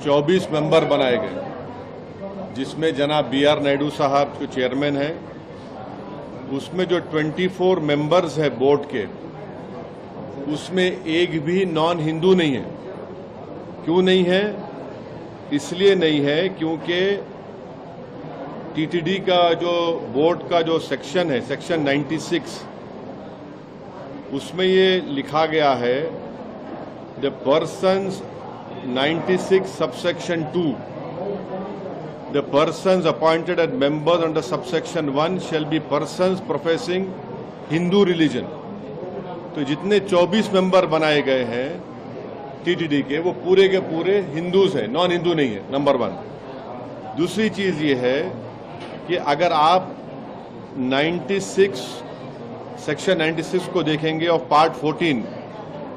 24 member बनाए गए, जिसमें जनाब B.R. नायडू साहब जो चेयरमैन हैं, उसमें जो 24 मेंबर्स हैं बोर्ड के, उसमें एक भी नॉन हिंदू नहीं है। क्यों नहीं है? इसलिए नहीं है क्योंकि टीटीडी का जो बोर्ड का जो सेक्शन है, सेक्शन 96, उसमें ये लिखा गया है, the persons 96 subsection 2, the persons appointed as members under subsection 1 shall be persons professing Hindu religion. तो जितने 24 मेंबर बनाए गए हैं टीटीडी के, वो पूरे के पूरे हिंदूज हैं, नॉन हिंदू नहीं है, नंबर 1। दूसरी चीज ये है कि अगर आप 96 सेक्शन 96 को देखेंगे of part 14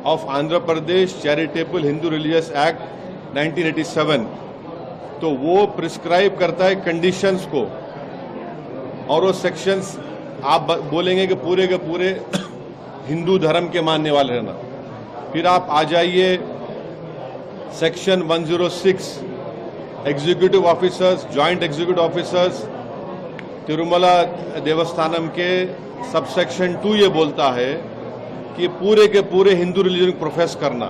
of Andhra Pradesh charitable Hindu religious act 1987, तो वो प्रिस्क्राइब करता है कंडीशंस को, और वो सेक्शंस आप बोलेंगे कि पूरे के पूरे हिंदू धर्म के मानने वाले रहना। फिर आप आ जाइए section 106 executive officers, joint executive officers Tirumala Devasthanam के सबसेक्शन 2 ये बोलता है कि पूरे के पूरे हिंदू रिलीजन प्रोफेस करना।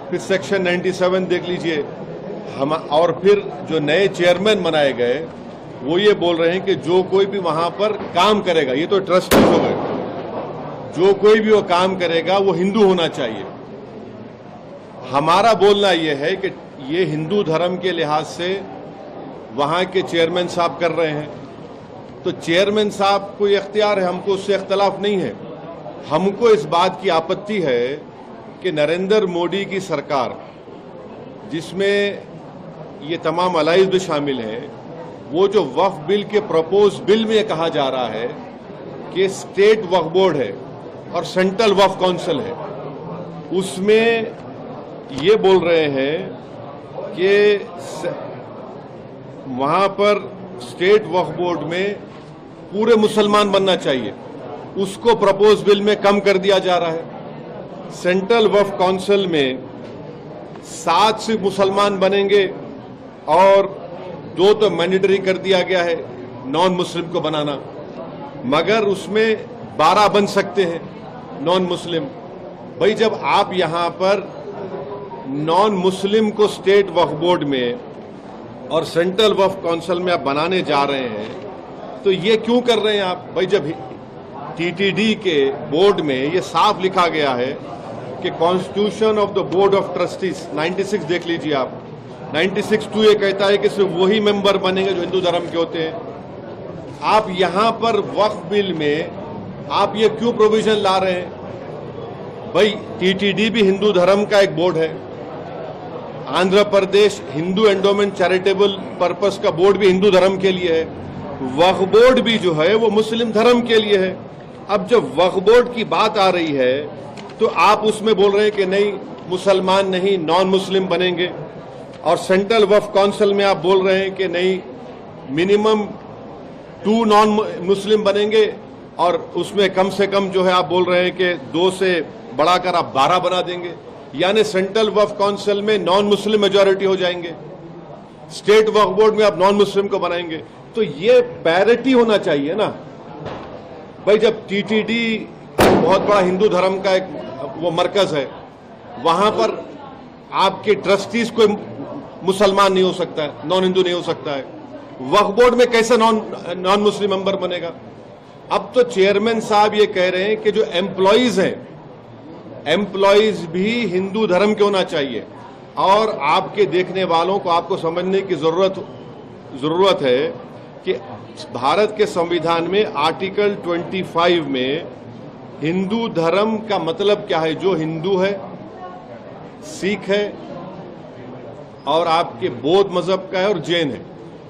फिर सेक्शन 97 देख लीजिए हम, और फिर जो नए चेयरमैन बनाए गए वो ये बोल रहे हैं कि जो कोई भी वहां पर काम करेगा, ये तो ट्रस्टी हो गए, जो कोई भी वो काम करेगा वो हिंदू होना चाहिए। हमारा बोलना ये है कि ये हिंदू धर्म के लिहाज से वहां के चेयरमैन साहब कर रहे हैं, तो चेयरमैन साहब को ये इख्तियार है, हमको उससे इख्तलाफ नहीं है। हमको इस बात की आपत्ति है कि नरेंद्र मोदी की सरकार, जिसमें ये तमाम अलाइज भी शामिल हैं, वो जो वक्फ बिल के प्रपोज बिल में कहा जा रहा है कि स्टेट वक्फ बोर्ड है और सेंट्रल वक्फ काउंसिल है, उसमें ये बोल रहे हैं कि वहां पर स्टेट वक्फ बोर्ड में पूरे मुसलमान बनना चाहिए, उसको प्रपोज बिल में कम कर दिया जा रहा है। सेंट्रल वक्फ काउंसिल में 7 सिर्फ मुसलमान बनेंगे और 2 तो मैंडेटरी कर दिया गया है नॉन मुस्लिम को बनाना, मगर उसमें 12 बन सकते हैं नॉन मुस्लिम। भाई जब आप यहां पर नॉन मुस्लिम को स्टेट वक्फ बोर्ड में और सेंट्रल वक्फ काउंसिल में आप बनाने जा रहे हैं, तो ये क्यों कर रहे हैं आप? भाई जब टीटीडी के बोर्ड में ये साफ लिखा गया है कि constitution of the board of trustees 96 देख लीजिए आप, 96(2) ये कहता है कि सिर्फ वही मेंबर बनेंगे जो हिंदू धर्म के होते हैं। आप यहां पर वक्फ बिल में आप ये क्यों प्रोविजन ला रहे हैं? भाई टीटीडी भी हिंदू धर्म का एक बोर्ड है, Andhra Pradesh Hindu endowment charitable purpose का बोर्ड भी हिंदू धर्म के लिए है, वक्फ बोर्ड भी जो है वो मुस्लिम धर्म के लिए है। अब जब वक्फ बोर्ड की बात आ रही है तो आप उसमें बोल रहे हैं कि नहीं मुसलमान नहीं नॉन मुस्लिम बनेंगे, और सेंट्रल वक्फ काउंसिल में आप बोल रहे हैं कि नहीं मिनिमम 2 नॉन मुस्लिम बनेंगे, और उसमें कम से कम जो है आप बोल रहे हैं कि 2 से बढ़ाकर आप 12 बना देंगे, यानी सेंट्रल वक्फ काउंसिल में नॉन मुस्लिम मेजॉरिटी हो जाएंगे, स्टेट वक्फ बोर्ड में आप नॉन मुस्लिम को बनाएंगे। तो ये पैरिटी होना चाहिए ना भाई। जब टीटीडी बहुत बड़ा हिंदू धर्म का एक वो मरकज है, वहां पर आपके ट्रस्टीज कोई मुसलमान नहीं हो सकता है, नॉन हिंदू नहीं हो सकता है, वक्फ बोर्ड में कैसे नॉन मुस्लिम मेंबर बनेगा? अब तो चेयरमैन साहब ये कह रहे हैं कि जो एम्प्लॉइज हैं, एम्प्लॉइज भी हिंदू धर्म के होना चाहिए। और आपके देखने वालों को आपको समझने की जरूरत है कि भारत के संविधान में आर्टिकल 25 में हिंदू धर्म का मतलब क्या है? जो हिंदू है, सिख है और आपके बौद्ध मजहब का है और जैन है।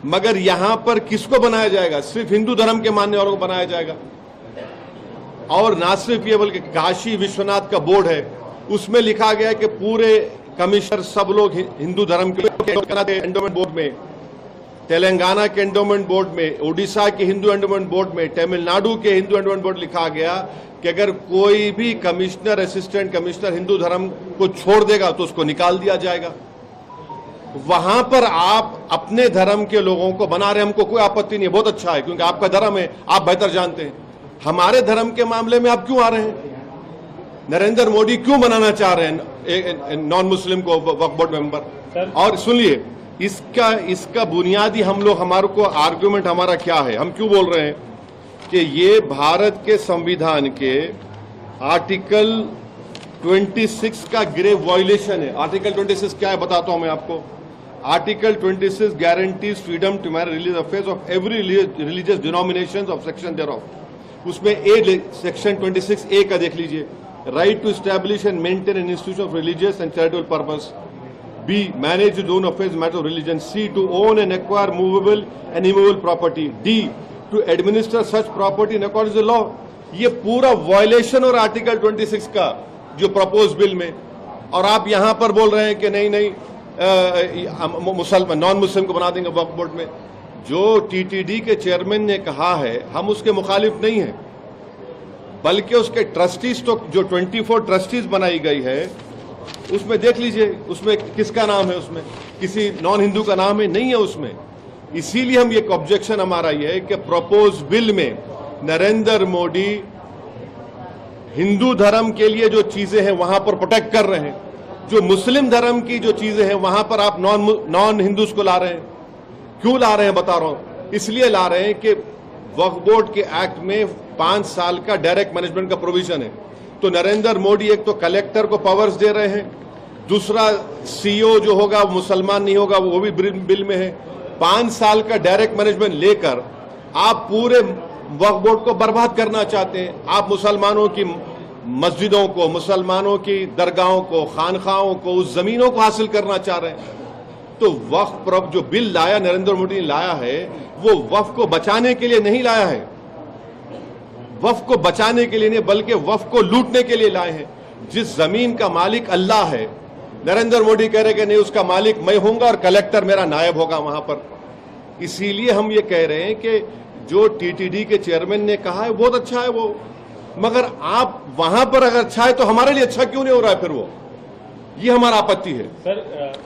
मगर यहां पर किसको बनाया जाएगा? सिर्फ हिंदू धर्म के मानने वालों को बनाया जाएगा। और ना सिर्फ ये बल्कि काशी विश्वनाथ का बोर्ड है, उसमें लिखा गया है कि पूरे कमिश्नर सब लोग हिंदू धर्म के एंडोमेंट बोर्ड में, तेलंगाना के एंडोमेंट बोर्ड में, उड़ीसा के हिंदू एंडोमेंट बोर्ड में, तमिलनाडु के हिंदू एंडोमेंट बोर्ड लिखा गया कि अगर कोई भी कमिश्नर, असिस्टेंट कमिश्नर हिंदू धर्म को छोड़ देगा तो उसको निकाल दिया जाएगा। वहां पर आप अपने धर्म के लोगों को बना रहे, हमको कोई आपत्ति नहीं है, बहुत अच्छा है, क्योंकि आपका धर्म है, आप बेहतर जानते हैं। हमारे धर्म के मामले में आप क्यों आ रहे हैं? नरेंद्र मोदी क्यों बनाना चाह रहे हैं नॉन मुस्लिम को वक्फ बोर्ड मेंबर? और सुनिए, इसका बुनियादी हमारे को आर्गुमेंट हमारा क्या है? हम क्यों बोल रहे हैं कि ये भारत के संविधान के आर्टिकल 26 का ग्रेव वायलेशन है। आर्टिकल 26 क्या है बताता हूं मैं आपको। Article 26 guarantees freedom to marry religious affairs of every religious denominations of section thereof. उसमें सेक्शन 26A का देख लीजिए, right to establish and maintain an institution of religious and charitable purpose. B, manage his own affairs, matter of religion. C, to own and acquire movable and immovable property. D, to administer such property in accordance with law. ये पूरा violation और article 26 का जो propose bill में, और आप यहां पर बोल रहे हैं कि नहीं मुसलमान नॉन मुस्लिम को बना देंगे वक्फ बोर्ड में। जो टीटीडी के चेयरमैन ने कहा है, हम उसके मुखालिफ नहीं हैं, बल्कि उसके ट्रस्टीज, तो जो 24 ट्रस्टीज बनाई गई है उसमें देख लीजिए, उसमें किसका नाम है? उसमें किसी नॉन हिंदू का नाम है? नहीं है उसमें। इसीलिए हम एक ऑब्जेक्शन हमारा ये है कि प्रपोज बिल में नरेंद्र मोदी हिंदू धर्म के लिए जो चीजें हैं वहां पर प्रोटेक्ट कर रहे हैं, जो मुस्लिम धर्म की जो चीजें हैं वहां पर आप नॉन हिंदूज को ला रहे हैं। क्यों ला रहे हैं बता रहा हूं। इसलिए ला रहे हैं कि वक्फ बोर्ड के एक्ट में 5 साल का डायरेक्ट मैनेजमेंट का प्रोविजन है। तो नरेंद्र मोदी एक तो कलेक्टर को पावर्स दे रहे हैं, दूसरा सीईओ जो होगा वो मुसलमान नहीं होगा, वो भी बिल में है। 5 साल का डायरेक्ट मैनेजमेंट लेकर आप पूरे वक्फ बोर्ड को बर्बाद करना चाहते हैं। आप मुसलमानों की मस्जिदों को, मुसलमानों की दरगाहों को, खानखाहों को, उस जमीनों को हासिल करना चाह रहे हैं। तो वक्फ जो बिल लाया नरेंद्र मोदी ने लाया है, वो वक्फ को बचाने के लिए नहीं लाया है, वक्फ को बचाने के लिए नहीं बल्कि वक्फ को लूटने के लिए लाए हैं। जिस जमीन का मालिक अल्लाह है, नरेंद्र मोदी कह रहे कि नहीं उसका मालिक मैं होऊंगा और कलेक्टर मेरा नायब होगा वहां पर। इसीलिए हम ये कह रहे हैं कि जो टीटीडी के चेयरमैन ने कहा है बहुत अच्छा है वो, मगर आप वहां पर अगर अच्छा है तो हमारे लिए अच्छा क्यों नहीं हो रहा है फिर वो? ये हमारा आपत्ति है। सर